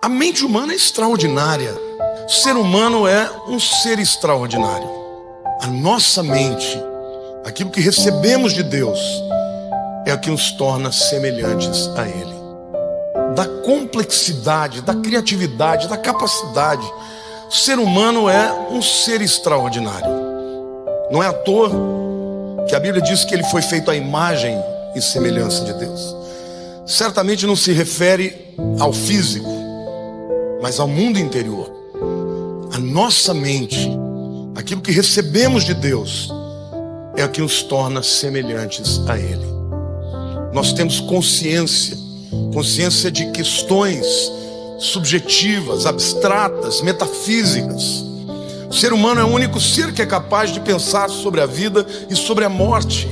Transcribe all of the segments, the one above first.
A mente humana é extraordinária. O ser humano é um ser extraordinário. A nossa mente, aquilo que recebemos de Deus, é o que nos torna semelhantes a Ele. Da complexidade, da criatividade, da capacidade, o ser humano é um ser extraordinário. Não é à toa que a Bíblia diz que ele foi feito à imagem e semelhança de Deus. Certamente não se refere ao físico, mas ao mundo interior. A nossa mente, aquilo que recebemos de Deus, é o que nos torna semelhantes a Ele. Nós temos consciência de questões subjetivas, abstratas, metafísicas. O ser humano é o único ser que é capaz de pensar sobre a vida e sobre a morte.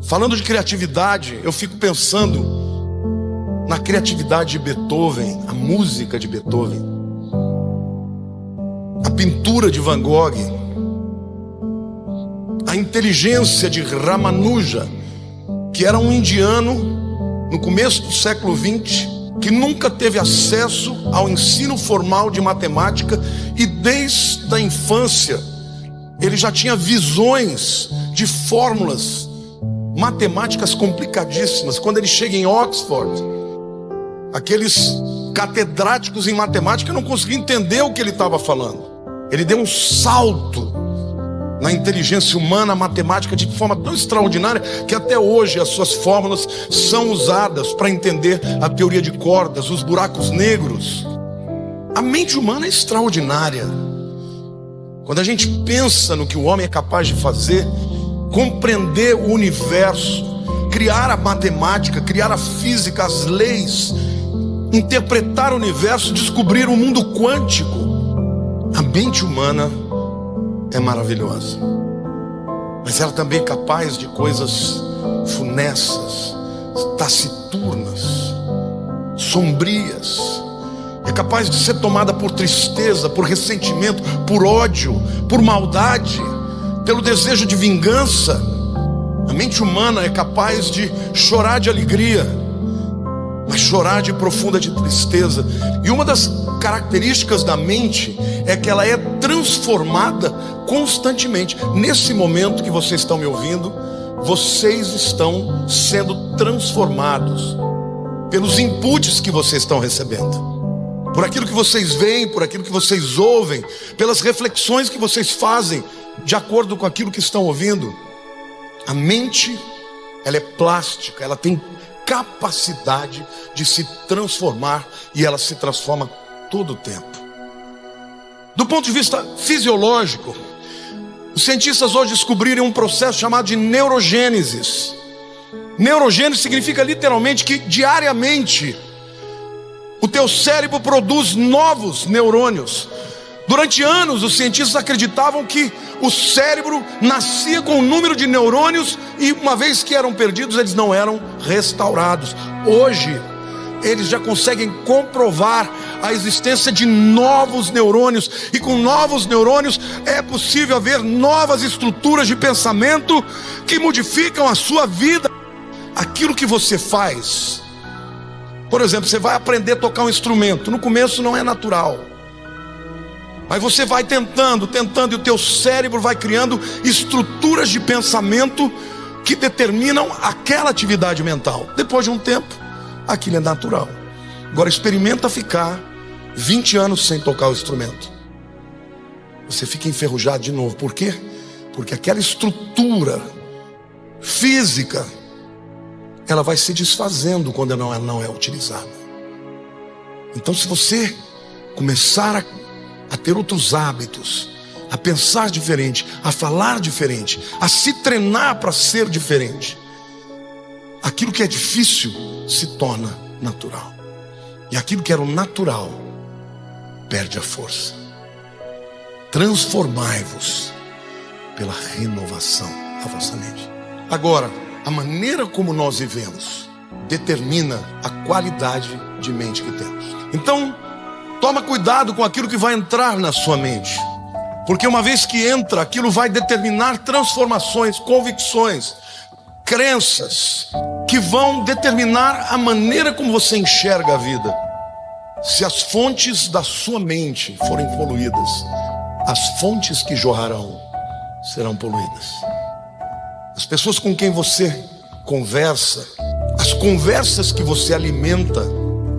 Falando de criatividade, eu fico pensando na criatividade de Beethoven, a música de Beethoven, a pintura de Van Gogh, a inteligência de Ramanuja, que era um indiano no começo do século XX, que nunca teve acesso ao ensino formal de matemática e desde a infância ele já tinha visões de fórmulas matemáticas complicadíssimas. Quando ele chega em Oxford, aqueles catedráticos em matemática não conseguiam entender o que ele estava falando. Ele deu um salto na inteligência humana, matemática, de forma tão extraordinária que até hoje as suas fórmulas são usadas para entender a teoria de cordas, os buracos negros. A mente humana é extraordinária. Quando a gente pensa no que o homem é capaz de fazer, compreender o universo, criar a matemática, criar a física, as leis, interpretar o universo, descobrir o mundo quântico, a mente humana é maravilhosa, mas ela também é capaz de coisas funestas, taciturnas, sombrias. É capaz de ser tomada por tristeza, por ressentimento, por ódio, por maldade, pelo desejo de vingança. A mente humana é capaz de chorar de alegria, mas chorar de profunda de tristeza. E uma das características da mente é que ela é transformada constantemente. Nesse momento que vocês estão me ouvindo, vocês estão sendo transformados pelos inputs que vocês estão recebendo, por aquilo que vocês veem, por aquilo que vocês ouvem, pelas reflexões que vocês fazem de acordo com aquilo que estão ouvindo. A mente, ela é plástica, ela tem capacidade de se transformar, e ela se transforma todo o tempo. Do ponto de vista fisiológico, os cientistas hoje descobriram um processo chamado de neurogênese. Neurogênese significa literalmente que diariamente o teu cérebro produz novos neurônios. Durante anos os cientistas acreditavam que o cérebro nascia com um número de neurônios e uma vez que eram perdidos, eles não eram restaurados. Hoje eles já conseguem comprovar a existência de novos neurônios, e com novos neurônios é possível haver novas estruturas de pensamento que modificam a sua vida. Aquilo que você faz, por exemplo, você vai aprender a tocar um instrumento. No começo não é natural, mas você vai tentando, e o teu cérebro vai criando estruturas de pensamento que determinam aquela atividade mental. Depois de um tempo, aquilo é natural. Agora experimenta ficar 20 anos sem tocar o instrumento. Você fica enferrujado de novo. Por quê? Porque aquela estrutura física, ela vai se desfazendo quando ela não é utilizada. Então, se você começar a ter outros hábitos, a pensar diferente, a falar diferente, a se treinar para ser diferente, aquilo que é difícil se torna natural, e aquilo que era o natural perde a força. Transformai-vos pela renovação da vossa mente. Agora, a maneira como nós vivemos determina a qualidade de mente que temos. Então, toma cuidado com aquilo que vai entrar na sua mente, porque uma vez que entra, aquilo vai determinar transformações, convicções, crenças, que vão determinar a maneira como você enxerga a vida. Se as fontes da sua mente forem poluídas, as fontes que jorrarão serão poluídas. As pessoas com quem você conversa, as conversas que você alimenta,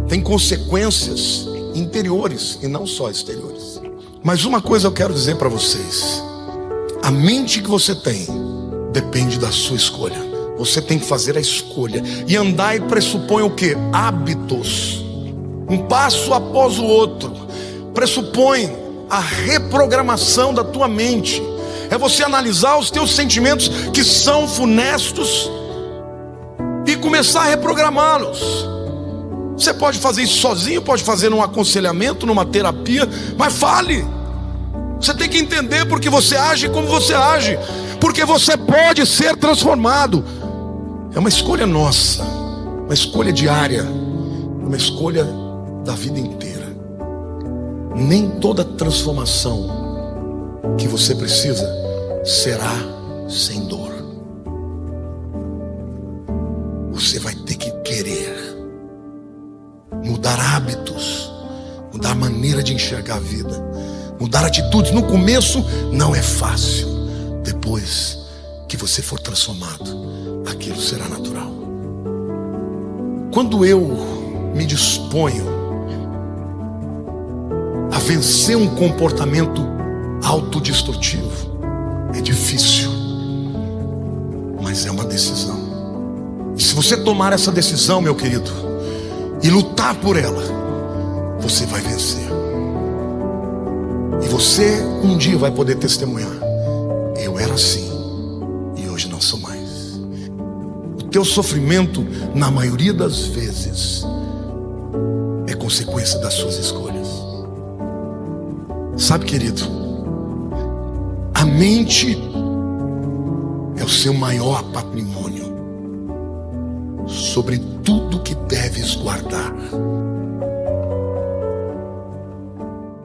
têm consequências interiores e não só exteriores. Mas uma coisa eu quero dizer para vocês: a mente que você tem depende da sua escolha. Você tem que fazer a escolha. E andar pressupõe o quê? Hábitos. Um passo após o outro. Pressupõe a reprogramação da tua mente. É você analisar os teus sentimentos que são funestos e começar a reprogramá-los. Você pode fazer isso sozinho, pode fazer num aconselhamento, numa terapia, mas fale. Você tem que entender porque você age como você age, porque você pode ser transformado. É uma escolha nossa, uma escolha diária, uma escolha da vida inteira. Nem toda transformação que você precisa será sem dor. Você vai ter que querer mudar hábitos, mudar a maneira de enxergar a vida, mudar atitudes. No começo não é fácil. Depois que você for transformado, aquilo será natural. Quando eu me disponho a vencer um comportamento autodestrutivo, é difícil, mas é uma decisão. E se você tomar essa decisão, meu querido, e lutar por ela, você vai vencer. E você um dia vai poder testemunhar: eu era assim e hoje não sou mais. O teu sofrimento, na maioria das vezes, é consequência das suas escolhas. Sabe, querido, a mente é o seu maior patrimônio. Sobre tudo que deves guardar.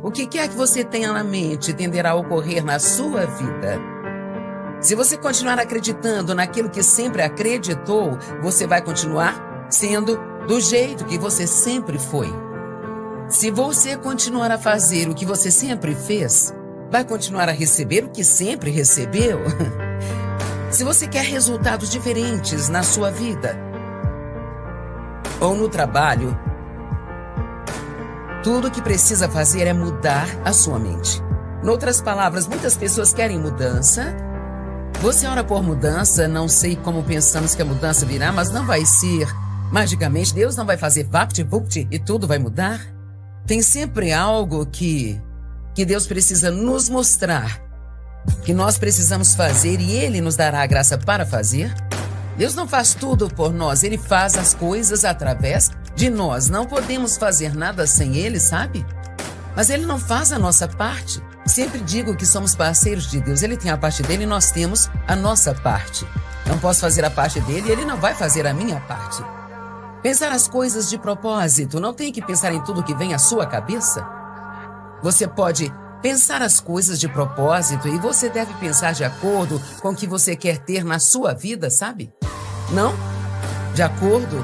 O que quer que você tenha na mente tenderá a ocorrer na sua vida. Se você continuar acreditando naquilo que sempre acreditou, você vai continuar sendo do jeito que você sempre foi. Se você continuar a fazer o que você sempre fez, vai continuar a receber o que sempre recebeu. Se você quer resultados diferentes na sua vida ou no trabalho, tudo o que precisa fazer é mudar a sua mente. Em outras palavras, muitas pessoas querem mudança. Você ora por mudança, não sei como pensamos que a mudança virá, mas não vai ser magicamente. Deus não vai fazer vapt-vupt e tudo vai mudar. Tem sempre algo que Deus precisa nos mostrar, que nós precisamos fazer, e Ele nos dará a graça para fazer. Deus não faz tudo por nós, Ele faz as coisas através de nós. Não podemos fazer nada sem Ele, sabe? Mas Ele não faz a nossa parte. Sempre digo que somos parceiros de Deus. Ele tem a parte dele e nós temos a nossa parte. Não posso fazer a parte dele e Ele não vai fazer a minha parte. Pensar as coisas de propósito. Não tem que pensar em tudo que vem à sua cabeça. Você pode pensar as coisas de propósito e você deve pensar de acordo com o que você quer ter na sua vida, sabe? Não de acordo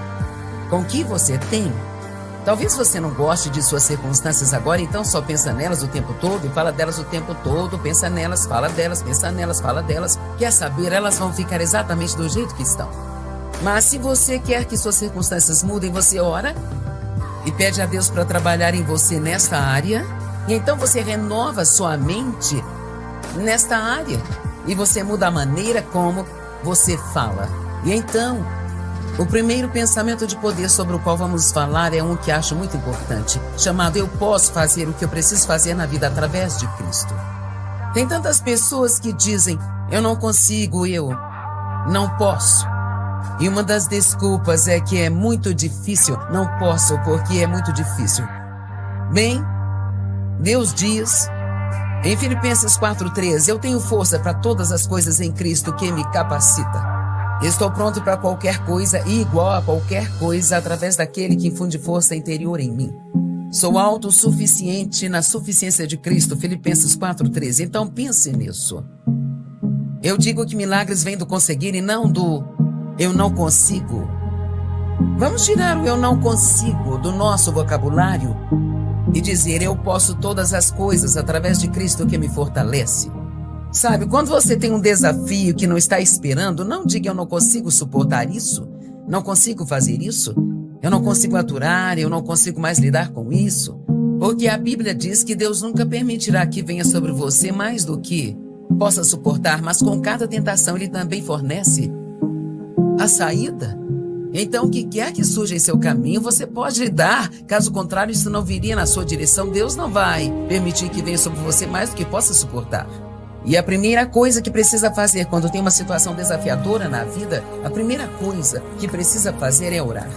com o que você tem. Talvez você não goste de suas circunstâncias agora, então só pensa nelas o tempo todo e fala delas o tempo todo. Pensa nelas, fala delas, pensa nelas, fala delas. Quer saber, elas vão ficar exatamente do jeito que estão. Mas se você quer que suas circunstâncias mudem, você ora e pede a Deus para trabalhar em você nesta área. E então você renova sua mente nesta área. E você muda a maneira como você fala. E então, o primeiro pensamento de poder sobre o qual vamos falar é um que acho muito importante, chamado: eu posso fazer o que eu preciso fazer na vida através de Cristo. Tem tantas pessoas que dizem: eu não consigo, eu não posso. E uma das desculpas é que é muito difícil. Não posso porque é muito difícil. Bem, Deus diz em Filipenses 4:13: eu tenho força para todas as coisas em Cristo que me capacita. Estou pronto para qualquer coisa e igual a qualquer coisa através daquele que infunde força interior em mim. Sou autossuficiente na suficiência de Cristo, Filipenses 4:13. Então pense nisso. Eu digo que milagres vêm do conseguir e não do eu não consigo. Vamos tirar o eu não consigo do nosso vocabulário e dizer eu posso todas as coisas através de Cristo que me fortalece. Sabe, quando você tem um desafio que não está esperando, não diga eu não consigo suportar isso, não consigo fazer isso, eu não consigo aturar, eu não consigo mais lidar com isso. Porque a Bíblia diz que Deus nunca permitirá que venha sobre você mais do que possa suportar, mas com cada tentação Ele também fornece a saída. Então, o que quer que surja em seu caminho, você pode lidar. Caso contrário, isso não viria na sua direção. Deus não vai permitir que venha sobre você mais do que possa suportar. E a primeira coisa que precisa fazer quando tem uma situação desafiadora na vida, a primeira coisa que precisa fazer é orar.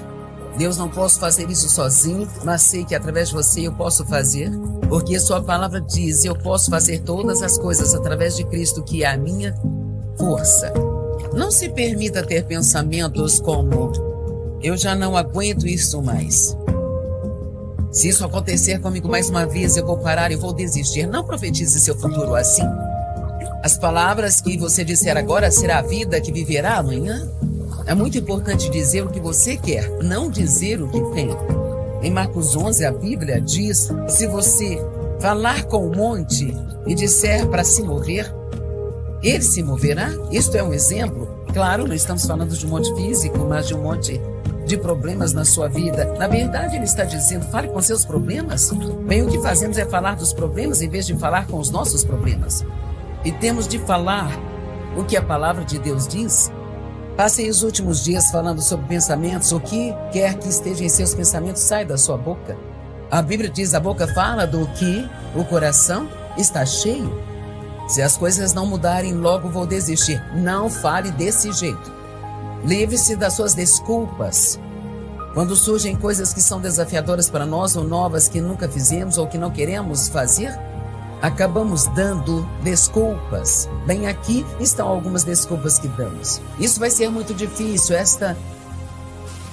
Deus, não posso fazer isso sozinho, mas sei que através de você eu posso fazer, porque sua palavra diz, eu posso fazer todas as coisas através de Cristo, que é a minha força. Não se permita ter pensamentos como, eu já não aguento isso mais. Se isso acontecer comigo mais uma vez, eu vou parar, eu vou desistir. Não profetize seu futuro assim. As palavras que você disser agora será a vida que viverá amanhã. É muito importante dizer o que você quer, não dizer o que tem. Em Marcos 11, a Bíblia diz, se você falar com o monte e disser para se mover, ele se moverá. Isto é um exemplo. Claro, não estamos falando de um monte físico, mas de um monte de problemas na sua vida. Na verdade, ele está dizendo, fale com seus problemas. Bem, o que fazemos é falar dos problemas em vez de falar com os nossos problemas. E temos de falar o que a palavra de Deus diz. Passei os últimos dias falando sobre pensamentos. O que quer que esteja em seus pensamentos sai da sua boca. A Bíblia diz, a boca fala do que o coração está cheio. Se as coisas não mudarem, logo vou desistir. Não fale desse jeito. Livre-se das suas desculpas. Quando surgem coisas que são desafiadoras para nós ou novas que nunca fizemos ou que não queremos fazer, acabamos dando desculpas. Bem, aqui estão algumas desculpas que damos. Isso vai ser muito difícil. Esta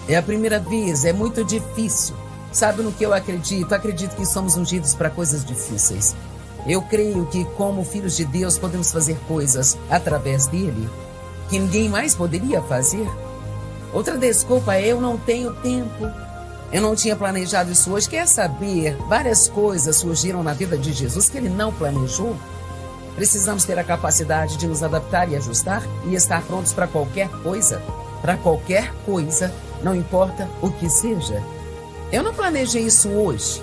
é a primeira vez, é muito difícil. Sabe no que eu acredito? Acredito que somos ungidos para coisas difíceis. Eu creio que, como filhos de Deus, podemos fazer coisas através dele que ninguém mais poderia fazer. Outra desculpa é eu não tenho tempo. Eu não tinha planejado isso hoje. Quer saber? Várias coisas surgiram na vida de Jesus que ele não planejou. Precisamos ter a capacidade de nos adaptar e ajustar e estar prontos para qualquer coisa. Para qualquer coisa, não importa o que seja. Eu não planejei isso hoje.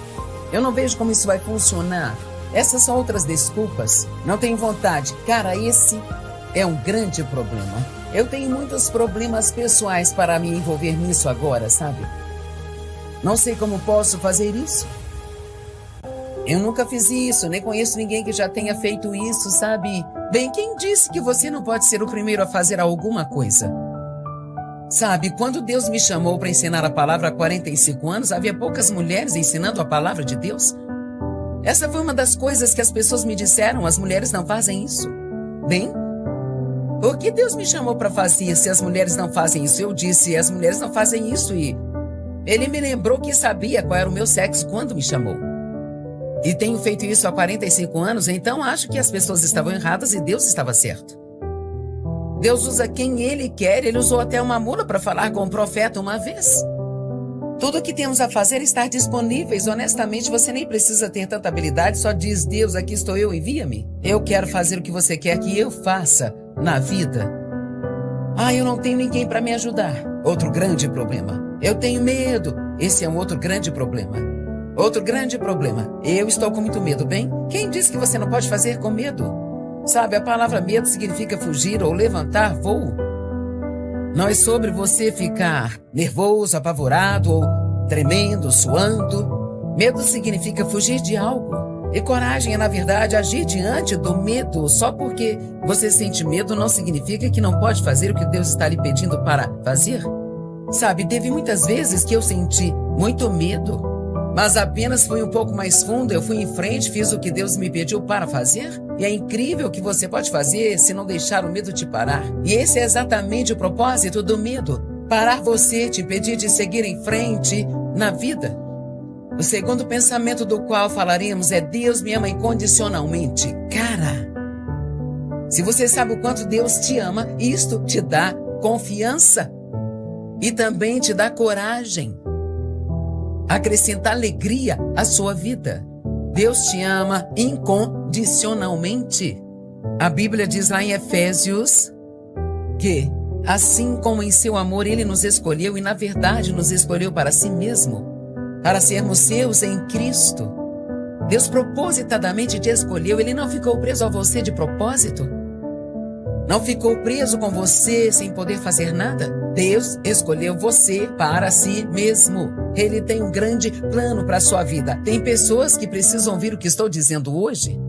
Eu não vejo como isso vai funcionar. Essas são outras desculpas. Não tenho vontade. Cara, esse é um grande problema. Eu tenho muitos problemas pessoais para me envolver nisso agora, sabe? Não sei como posso fazer isso. Eu nunca fiz isso, nem conheço ninguém que já tenha feito isso, sabe? Bem, quem disse que você não pode ser o primeiro a fazer alguma coisa? Sabe, quando Deus me chamou para ensinar a palavra há 45 anos, havia poucas mulheres ensinando a palavra de Deus. Essa foi uma das coisas que as pessoas me disseram, as mulheres não fazem isso. Bem, por que Deus me chamou para fazer se as mulheres não fazem isso? Eu disse, as mulheres não fazem isso e ele me lembrou que sabia qual era o meu sexo quando me chamou. E tenho feito isso há 45 anos, então acho que as pessoas estavam erradas e Deus estava certo. Deus usa quem Ele quer, Ele usou até uma mula para falar com o profeta uma vez. Tudo o que temos a fazer é estar disponíveis. Honestamente, você nem precisa ter tanta habilidade, só diz, Deus, aqui estou eu, envia-me. Eu quero fazer o que você quer que eu faça na vida. Eu não tenho ninguém para me ajudar. Outro grande problema. Eu tenho medo. Esse é um outro grande problema. Outro grande problema. Eu estou com muito medo, bem? Quem disse que você não pode fazer com medo? Sabe, a palavra medo significa fugir ou levantar voo. Não é sobre você ficar nervoso, apavorado ou tremendo, suando. Medo significa fugir de algo. E coragem é, na verdade, agir diante do medo. Só porque você sente medo não significa que não pode fazer o que Deus está lhe pedindo para fazer. Sabe, teve muitas vezes que eu senti muito medo, mas apenas fui um pouco mais fundo, eu fui em frente, fiz o que Deus me pediu para fazer. E é incrível o que você pode fazer se não deixar o medo te parar. E esse é exatamente o propósito do medo. Parar você, te pedir de seguir em frente na vida. O segundo pensamento do qual falaremos é Deus me ama incondicionalmente. Cara, se você sabe o quanto Deus te ama, isto te dá confiança. e também te dá coragem, acrescenta alegria à sua vida. Deus te ama incondicionalmente. A Bíblia diz lá em Efésios que, assim como em seu amor Ele nos escolheu, e na verdade nos escolheu para si mesmo, para sermos seus em Cristo. Deus propositadamente te escolheu, Ele não ficou preso a você de propósito. Não ficou preso com você sem poder fazer nada. Deus escolheu você para si mesmo. Ele tem um grande plano para a sua vida. Tem pessoas que precisam ouvir o que estou dizendo hoje.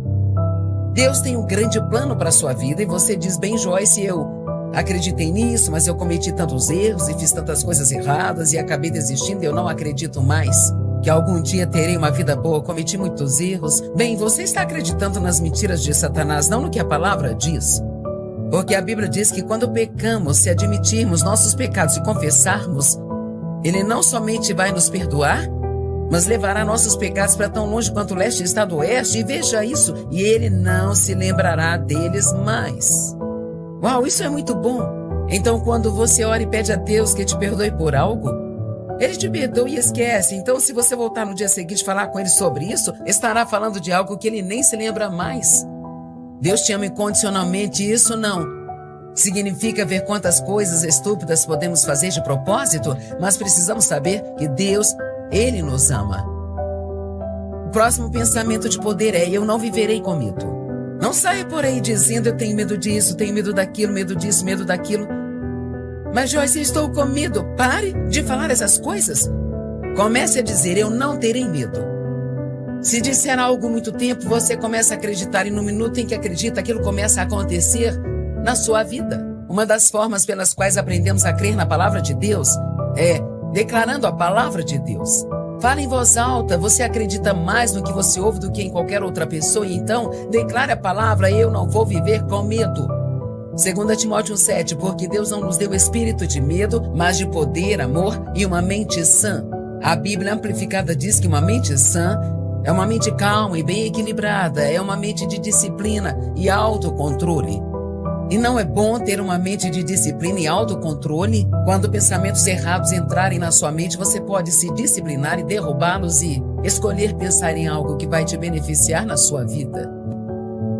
Deus tem um grande plano para a sua vida e você diz, bem, Joyce, eu acreditei nisso, mas eu cometi tantos erros e fiz tantas coisas erradas e acabei desistindo e eu não acredito mais que algum dia terei uma vida boa, cometi muitos erros. Bem, você está acreditando nas mentiras de Satanás, não no que a palavra diz. Porque a Bíblia diz que quando pecamos, se admitirmos nossos pecados e confessarmos, Ele não somente vai nos perdoar, mas levará nossos pecados para tão longe quanto o leste está do oeste, e veja isso, e Ele não se lembrará deles mais. Uau, isso é muito bom. Então, quando você ora e pede a Deus que te perdoe por algo, Ele te perdoa e esquece. Então, se você voltar no dia seguinte e falar com Ele sobre isso, estará falando de algo que Ele nem se lembra mais. Deus te ama incondicionalmente, isso não significa ver quantas coisas estúpidas podemos fazer de propósito, mas precisamos saber que Deus, Ele nos ama. O próximo pensamento de poder é: eu não viverei com medo. Não saia por aí dizendo, eu tenho medo disso, tenho medo daquilo, medo disso, medo daquilo. Mas Joyce, eu estou com medo. Pare de falar essas coisas. Comece a dizer, eu não terei medo. Se disser algo muito tempo, você começa a acreditar, e no minuto em que acredita, aquilo começa a acontecer na sua vida. Uma das formas pelas quais aprendemos a crer na palavra de Deus é declarando a palavra de Deus. Fala em voz alta, você acredita mais no que você ouve do que em qualquer outra pessoa, e então declare a palavra, eu não vou viver com medo. 2 Timóteo 7, porque Deus não nos deu espírito de medo, mas de poder, amor e uma mente sã. A Bíblia Amplificada diz que uma mente sã é uma mente calma e bem equilibrada, é uma mente de disciplina e autocontrole. E não é bom ter uma mente de disciplina e autocontrole? Quando pensamentos errados entrarem na sua mente, você pode se disciplinar e derrubá-los e escolher pensar em algo que vai te beneficiar na sua vida.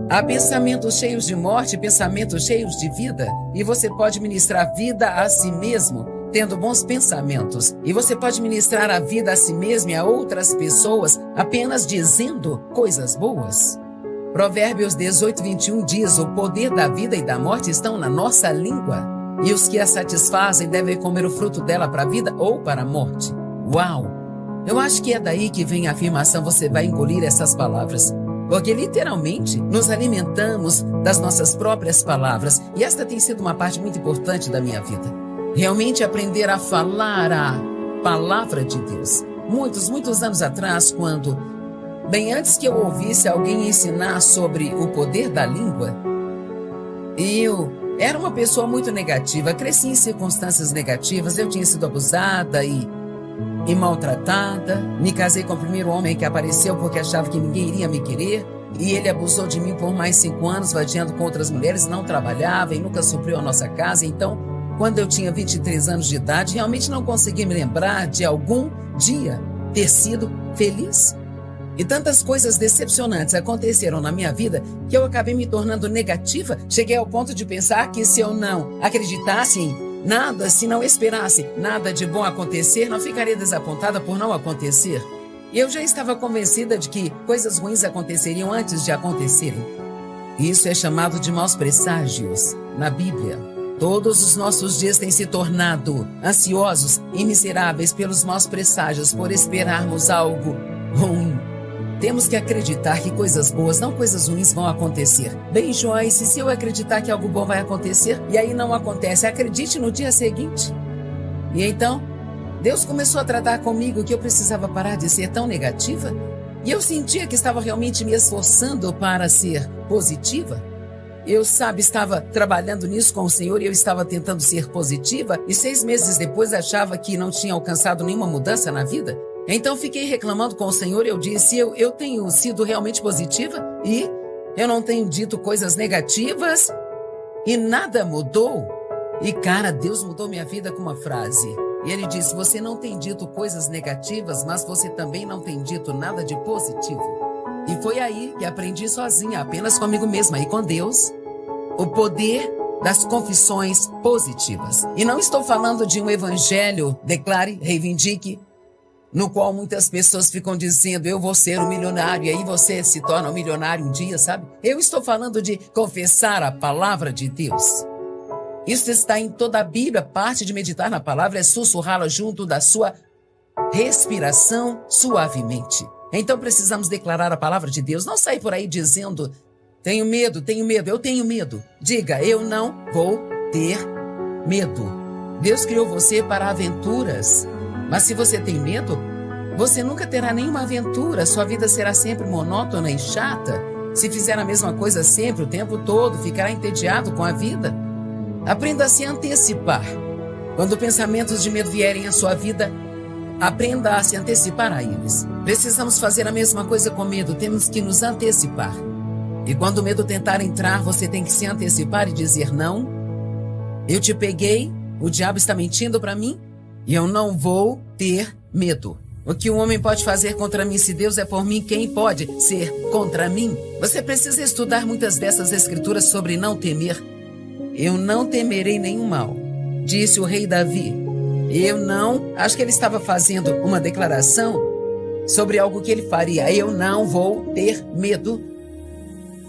Há pensamentos cheios de morte, pensamentos cheios de vida, e você pode ministrar vida a si mesmo, tendo bons pensamentos. E você pode ministrar a vida a si mesmo e a outras pessoas apenas dizendo coisas boas. Provérbios 18, 21 diz, o poder da vida e da morte estão na nossa língua, e os que a satisfazem devem comer o fruto dela para a vida ou para a morte. Uau! Eu acho que é daí que vem a afirmação, você vai engolir essas palavras. Porque literalmente nos alimentamos das nossas próprias palavras, e esta tem sido uma parte muito importante da minha vida. Realmente aprender a falar a palavra de Deus. Muitos anos atrás, quando, bem antes que eu ouvisse alguém ensinar sobre o poder da língua, eu era uma pessoa muito negativa, cresci em circunstâncias negativas, eu tinha sido abusada e maltratada. Me casei com o primeiro homem que apareceu porque achava que ninguém iria me querer, e ele abusou de mim por mais 5 anos, vadiando com outras mulheres, não trabalhava e nunca supriu a nossa casa. Então, quando eu tinha 23 anos de idade, realmente não consegui me lembrar de algum dia ter sido feliz. E tantas coisas decepcionantes aconteceram na minha vida que eu acabei me tornando negativa. Cheguei ao ponto de pensar que se eu não acreditasse em nada, se não esperasse nada de bom acontecer, não ficaria desapontada por não acontecer. E eu já estava convencida de que coisas ruins aconteceriam antes de acontecerem. Isso é chamado de maus presságios na Bíblia. Todos os nossos dias têm se tornado ansiosos e miseráveis pelos maus presságios, por esperarmos algo ruim. Temos que acreditar que coisas boas, não coisas ruins, vão acontecer. Bem, Joyce, se eu acreditar que algo bom vai acontecer e aí não acontece, acredite no dia seguinte. E então, Deus começou a tratar comigo que eu precisava parar de ser tão negativa, e eu sentia que estava realmente me esforçando para ser positiva. Eu, estava trabalhando nisso com o Senhor e eu estava tentando ser positiva, e 6 meses depois achava que não tinha alcançado nenhuma mudança na vida. Então fiquei reclamando com o Senhor. Eu disse, eu tenho sido realmente positiva e eu não tenho dito coisas negativas e nada mudou. E cara, Deus mudou minha vida com uma frase. E ele disse: você não tem dito coisas negativas, mas você também não tem dito nada de positivo. E foi aí que aprendi sozinha, apenas comigo mesma e com Deus, o poder das confissões positivas. E não estou falando de um evangelho, declare, reivindique, no qual muitas pessoas ficam dizendo: eu vou ser um milionário, e aí você se torna um milionário um dia, sabe? Eu estou falando de confessar a palavra de Deus. Isso está em toda a Bíblia. Parte de meditar na palavra é sussurrá-la junto da sua respiração suavemente. Então precisamos declarar a palavra de Deus. Não sair por aí dizendo: tenho medo, eu tenho medo. Diga: eu não vou ter medo. Deus criou você para aventuras. Mas se você tem medo, você nunca terá nenhuma aventura. Sua vida será sempre monótona e chata. Se fizer a mesma coisa sempre, o tempo todo, ficará entediado com a vida. Aprenda a se antecipar. Quando pensamentos de medo vierem à sua vida, aprenda a se antecipar a eles. Precisamos fazer a mesma coisa com medo. Temos que nos antecipar. E quando o medo tentar entrar, você tem que se antecipar e dizer: não, eu te peguei, o diabo está mentindo para mim, e eu não vou ter medo. O que um homem pode fazer contra mim? Se Deus é por mim, quem pode ser contra mim? Você precisa estudar muitas dessas escrituras sobre não temer. Eu não temerei nenhum mal, disse o rei Davi. Acho que ele estava fazendo uma declaração sobre algo que ele faria. Eu não vou ter medo.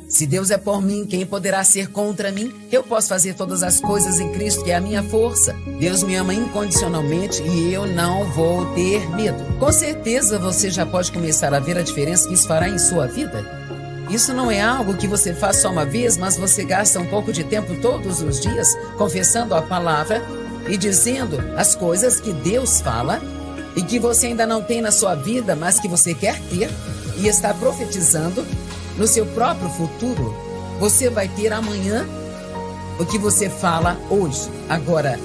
Se Deus é por mim, quem poderá ser contra mim? Eu posso fazer todas as coisas em Cristo, que é a minha força. Deus me ama incondicionalmente e eu não vou ter medo. Com certeza você já pode começar a ver a diferença que isso fará em sua vida. Isso não é algo que você faz só uma vez, mas você gasta um pouco de tempo todos os dias confessando a palavra e dizendo as coisas que Deus fala e que você ainda não tem na sua vida, mas que você quer ter, e está profetizando no seu próprio futuro. Você vai ter amanhã o que você fala hoje. Agora,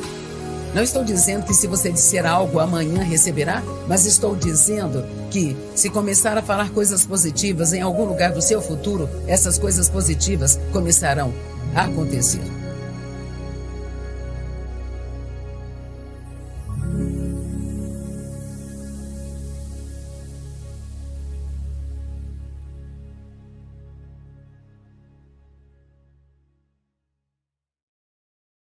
não estou dizendo que se você disser algo amanhã receberá, mas estou dizendo que se começar a falar coisas positivas em algum lugar do seu futuro, essas coisas positivas começarão a acontecer.